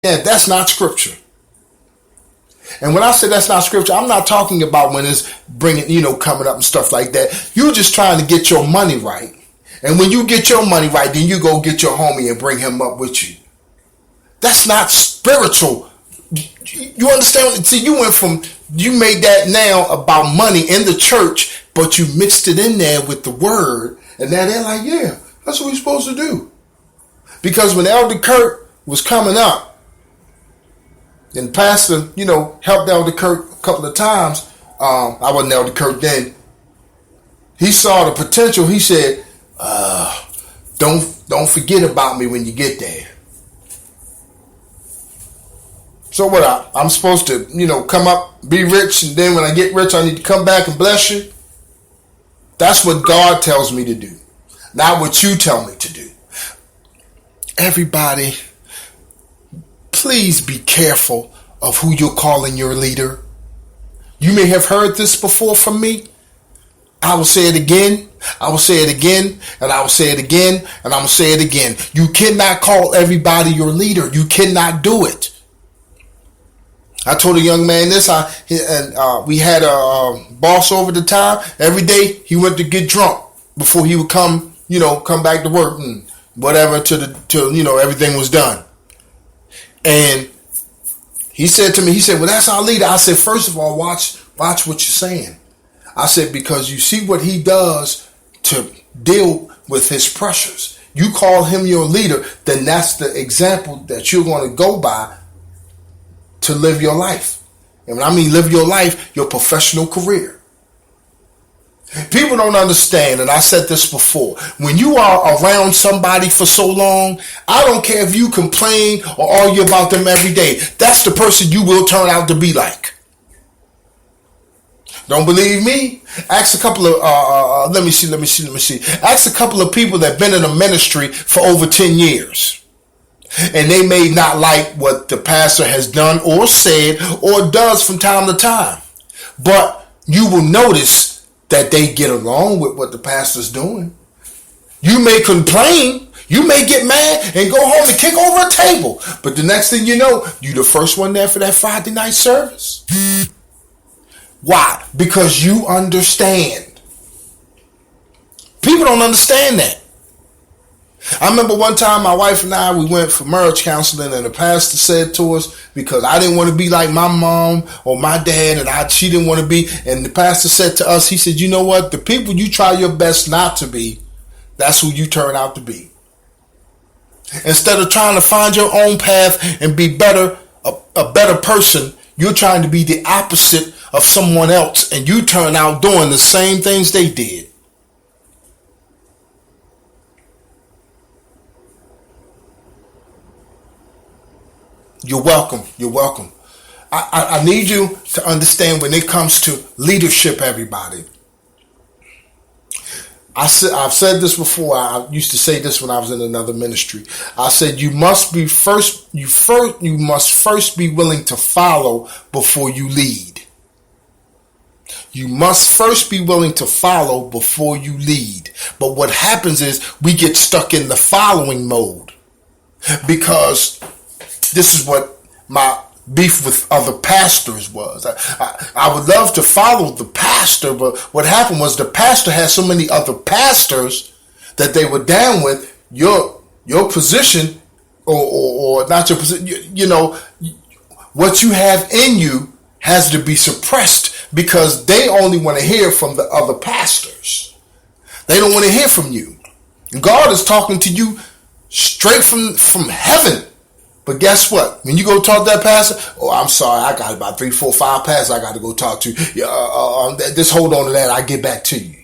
Yeah, that's not scripture. And when I say that's not scripture, I'm not talking about when it's bringing, coming up and stuff like that. You're just trying to get your money right. And when you get your money right, then you go get your homie and bring him up with you. That's not spiritual. You understand? See, you made that now about money in the church, but you mixed it in there with the word. And now they're like, yeah, that's what we're supposed to do. Because when Elder Kurt was coming up, and Pastor, helped Elder Kurt a couple of times. I wasn't Elder Kurt then. He saw the potential. He said, don't forget about me when you get there. So what, I'm supposed to, come up, be rich, and then when I get rich, I need to come back and bless you? That's what God tells me to do, not what you tell me to do. Everybody, please be careful of who you're calling your leader. You may have heard this before from me. I will say it again. I will say it again. And I will say it again. And I'm going to say it again. You cannot call everybody your leader. You cannot do it. I told a young man this. We had a boss over the time. Every day he went to get drunk before he would come back to work and whatever till everything was done. And he said to me, well, that's our leader. I said, first of all, watch what you're saying. I said, because you see what he does to deal with his pressures. You call him your leader, then that's the example that you're going to go by to live your life. And when I mean live your life, your professional career. People don't understand, and I said this before, when you are around somebody for so long, I don't care if you complain or argue about them every day. That's the person you will turn out to be like. Don't believe me? Ask a couple of, let me see. Ask a couple of people that have been in a ministry for over 10 years. And they may not like what the pastor has done or said or does from time to time. But you will notice that they get along with what the pastor's doing. You may complain, you may get mad and go home and kick over a table. But the next thing you know, you're the first one there for that Friday night service. Why? Because you understand. People don't understand that. I remember one time my wife and I, we went for marriage counseling, and the pastor said to us, because I didn't want to be like my mom or my dad, and she didn't want to be, and the pastor said to us, he said, you know what, the people you try your best not to be, that's who you turn out to be. Instead of trying to find your own path and be better, a better person, you're trying to be the opposite of someone else, and you turn out doing the same things they did. You're welcome. You're welcome. I need you to understand when it comes to leadership, everybody. I've said this before. I used to say this when I was in another ministry. I said you must first be willing to follow before you lead. You must first be willing to follow before you lead. But what happens is we get stuck in the following mode, because this is what my beef with other pastors was. I would love to follow the pastor, but what happened was the pastor had so many other pastors that they were down with your position or not your position. What you have in you has to be suppressed, because they only want to hear from the other pastors. They don't want to hear from you. God is talking to you straight from heaven. But guess what? When you go talk to that pastor, I'm sorry, I got about 3, 4, 5 pastors I got to go talk to. Just hold on to that. I'll get back to you.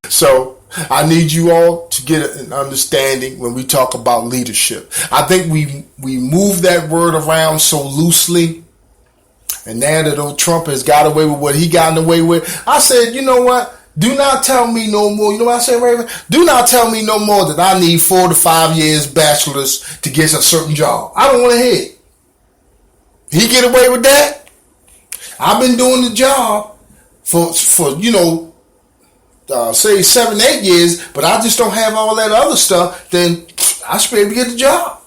So I need you all to get an understanding when we talk about leadership. I think we move that word around so loosely. And now that old Trump has got away with what he got away with, I said, you know what? Do not tell me no more. You know what I say, Raven? Do not tell me no more that I need 4 to 5 years bachelor's to get a certain job. I don't want to hear it. He get away with that? I've been doing the job for say 7, 8 years, but I just don't have all that other stuff, then I should be able to get the job.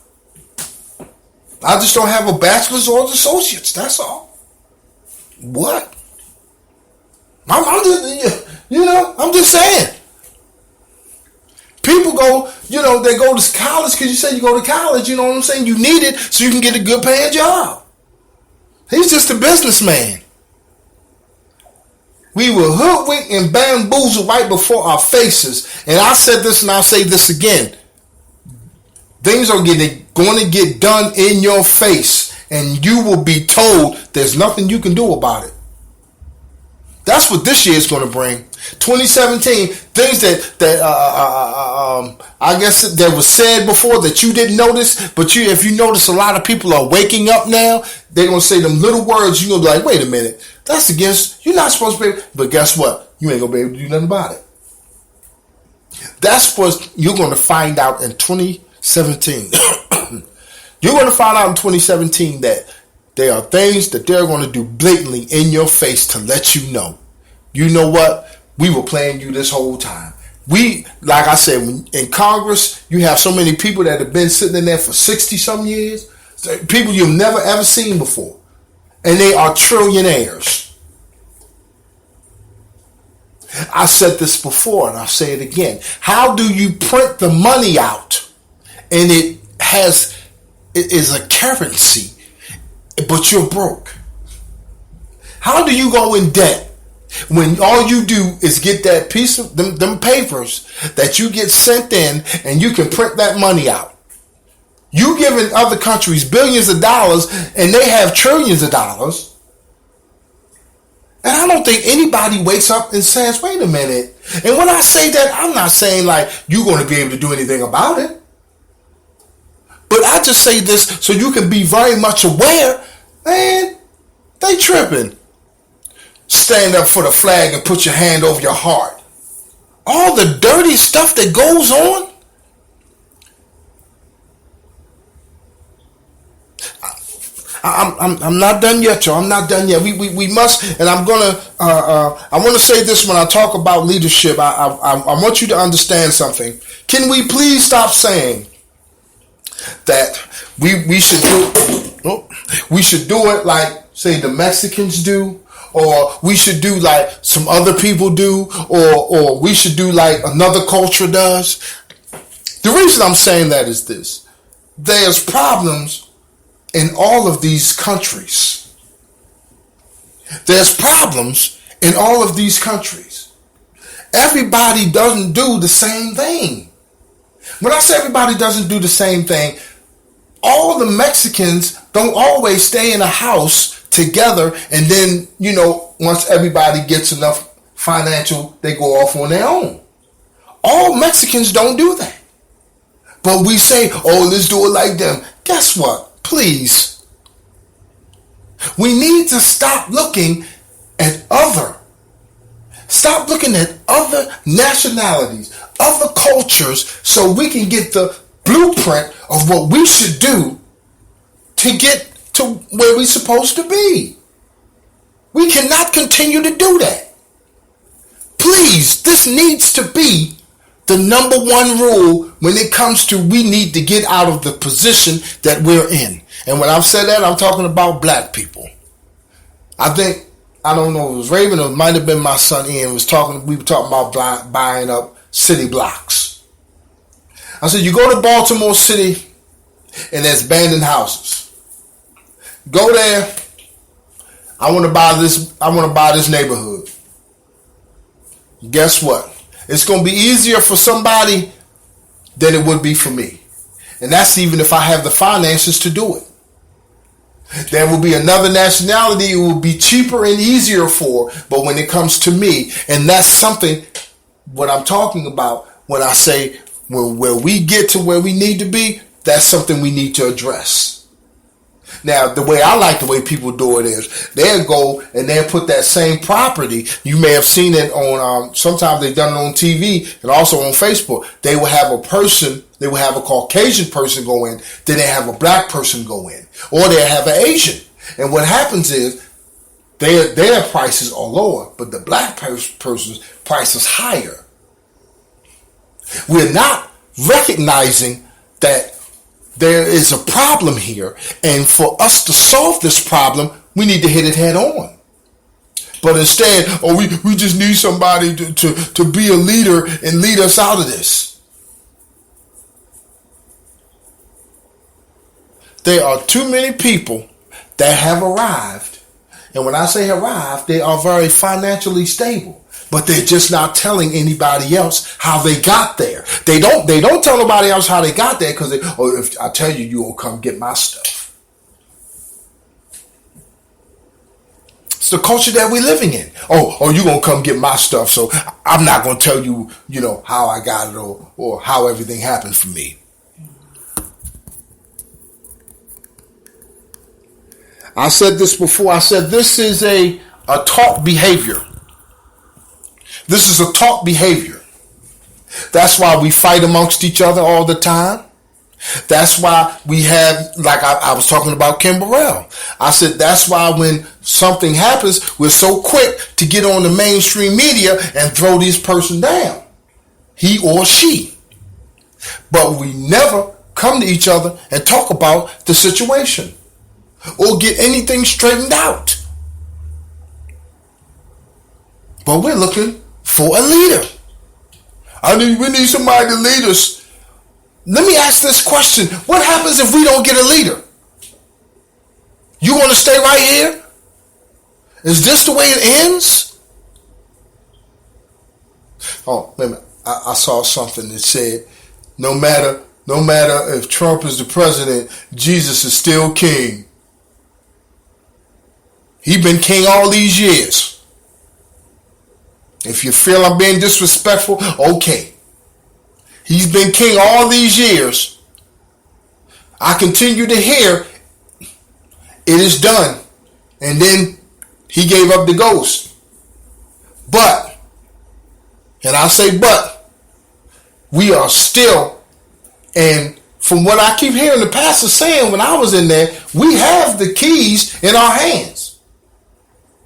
I just don't have a bachelor's or an associate's. That's all. What? I'm just saying. People go, they go to college because you say you go to college, you know what I'm saying? You need it so you can get a good paying job. He's just a businessman. We were hoodwinked and bamboozled right before our faces. And I said this and I'll say this again. Things are going to get done in your face, and you will be told there's nothing you can do about it. That's what this year is going to bring. 2017, things that I guess that was said before that you didn't notice, but if you notice, a lot of people are waking up now. They're going to say them little words. You're going to be like, wait a minute, that's against, you're not supposed to be able, but guess what? You ain't going to be able to do nothing about it. That's what you're going to find out in 2017. You're going to find out in 2017 that there are things that they're going to do blatantly in your face to let you know. You know what? We were playing you this whole time. Like I said, in Congress, you have so many people that have been sitting in there for 60-some years. People you've never, ever seen before. And they are trillionaires. I said this before, and I'll say it again. How do you print the money out, and it is a currency, but you're broke? How do you go in debt when all you do is get that piece of them papers that you get sent in, and you can print that money out? You giving other countries billions of dollars, and they have trillions of dollars. And I don't think anybody wakes up and says, wait a minute. And when I say that, I'm not saying like you're going to be able to do anything about it. But I just say this so you can be very much aware. Man, they tripping. Stand up for the flag and put your hand over your heart. All the dirty stuff that goes on. I'm not done yet, y'all. I'm not done yet. We must, and I'm gonna. I want to say this when I talk about leadership. I want you to understand something. Can we please stop saying that we should do? We should do it like, say, the Mexicans do, or we should do like some other people do, or we should do like another culture does. The reason I'm saying that is this: there's problems in all of these countries. There's problems in all of these countries. Everybody doesn't do the same thing. When I say everybody doesn't do the same thing, all the Mexicans don't always stay in a house together, and then, once everybody gets enough financial, they go off on their own. All Mexicans don't do that. But we say, oh, let's do it like them. Guess what? Please. We need to stop looking at Stop looking at other nationalities, other cultures, so we can get the blueprint of what we should do to get to where we're supposed to be. We cannot continue to do that. Please, this needs to be the number one rule when it comes to we need to get out of the position that we're in. And when I've said that, I'm talking about black people. I don't know if it was Raven or it might have been my son Ian we were talking about buying up city blocks. I said, you go to Baltimore City and there's abandoned houses. Go there. I want to buy this neighborhood. Guess what? It's going to be easier for somebody than it would be for me. And that's even if I have the finances to do it. There will be another nationality it will be cheaper and easier for, but when it comes to me, and that's something, what I'm talking about when I say where we get to where we need to be, that's something we need to address. Now, the way I like the way people do it is they'll go and they'll put that same property. You may have seen it on, sometimes they've done it on TV and also on Facebook. They will have a Caucasian person go in, then they have a black person go in, or they have an Asian. And what happens is their prices are lower, but the black person's prices higher. We're not recognizing that there is a problem here, and for us to solve this problem, we need to hit it head on. But instead, we just need somebody to be a leader and lead us out of this. There are too many people that have arrived, and when I say arrived, they are very financially stable, but they're just not telling anybody else how they got there. They don't tell nobody else how they got there, because if I tell you, you will come get my stuff. It's the culture that we're living in. You gonna come get my stuff, so I'm not gonna tell you, how I got it or how everything happened for me. I said this before. I said this is a taught behavior. This is a taught behavior. That's why we fight amongst each other all the time. That's why we have, like I was talking about Kim Burrell. I said that's why when something happens, we're so quick to get on the mainstream media and throw this person down, he or she. But we never come to each other and talk about the situation or get anything straightened out. But we're looking for a leader. We need somebody to lead us. Let me ask this question. What happens if we don't get a leader? You want to stay right here? Is this the way it ends? Oh, wait a minute. I saw something that said, no matter if Trump is the president, Jesus is still king. He's been king all these years. If you feel I'm being disrespectful, okay. He's been king all these years. I continue to hear it is done. And then he gave up the ghost. But, and I say but, we are still, and from what I keep hearing the pastor saying when I was in there, we have the keys in our hands.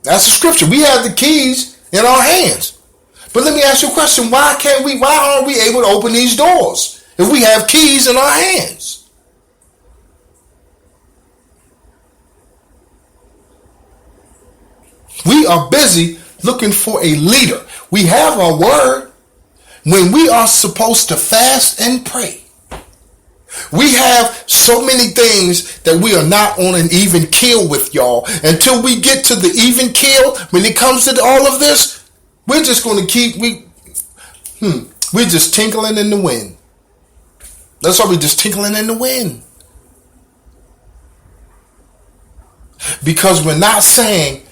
That's the scripture. We have the keys in our hands. But let me ask you a question. Why aren't we able to open these doors if we have keys in our hands? We are busy looking for a leader. We have our word when we are supposed to fast and pray. We have so many things that we are not on an even keel with, y'all. Until we get to the even keel, when it comes to all of this, we're just going to keep, we're just tinkling in the wind. That's why we're just tinkling in the wind. Because we're not saying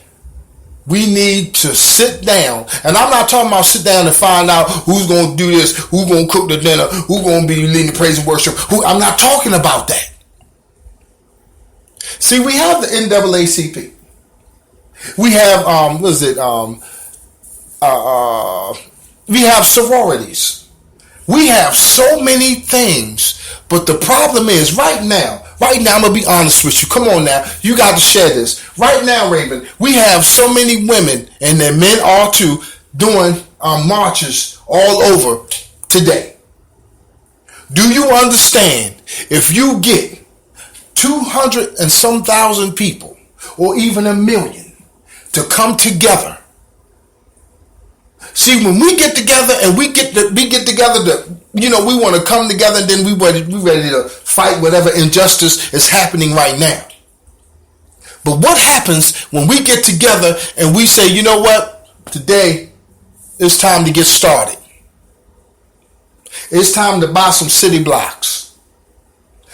we need to sit down. And I'm not talking about sit down and find out who's going to do this, who's going to cook the dinner, who's going to be leading the praise and worship. I'm not talking about that. See, we have the NAACP. We have, we have sororities. We have so many things. But the problem is right now, I'm going to be honest with you. Come on now. You got to share this. Right now, Raven, we have so many women, and their men are too, doing marches all over today. Do you understand if you get 200 and some thousand people, or even 1 million, to come together? See, when we get together and we get together to, we want to come together, and then we ready to fight whatever injustice is happening right now. But what happens when we get together and we say, you know what? Today, it's time to get started. It's time to buy some city blocks.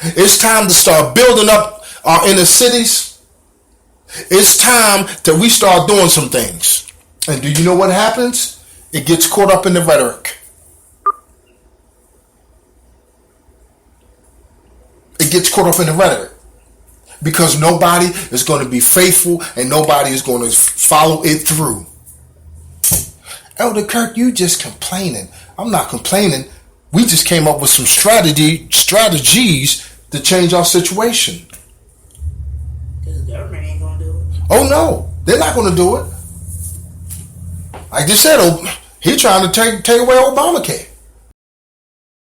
It's time to start building up our inner cities. It's time that we start doing some things. And do you know what happens? It gets caught up in the rhetoric. It gets caught up in the rhetoric. Because nobody is going to be faithful and nobody is going to follow it through. Elder Kirk, you just complaining. I'm not complaining. We just came up with some strategies to change our situation. Because the government ain't going to do it. Oh no, they're not going to do it. Like they said, He trying to take away Obamacare.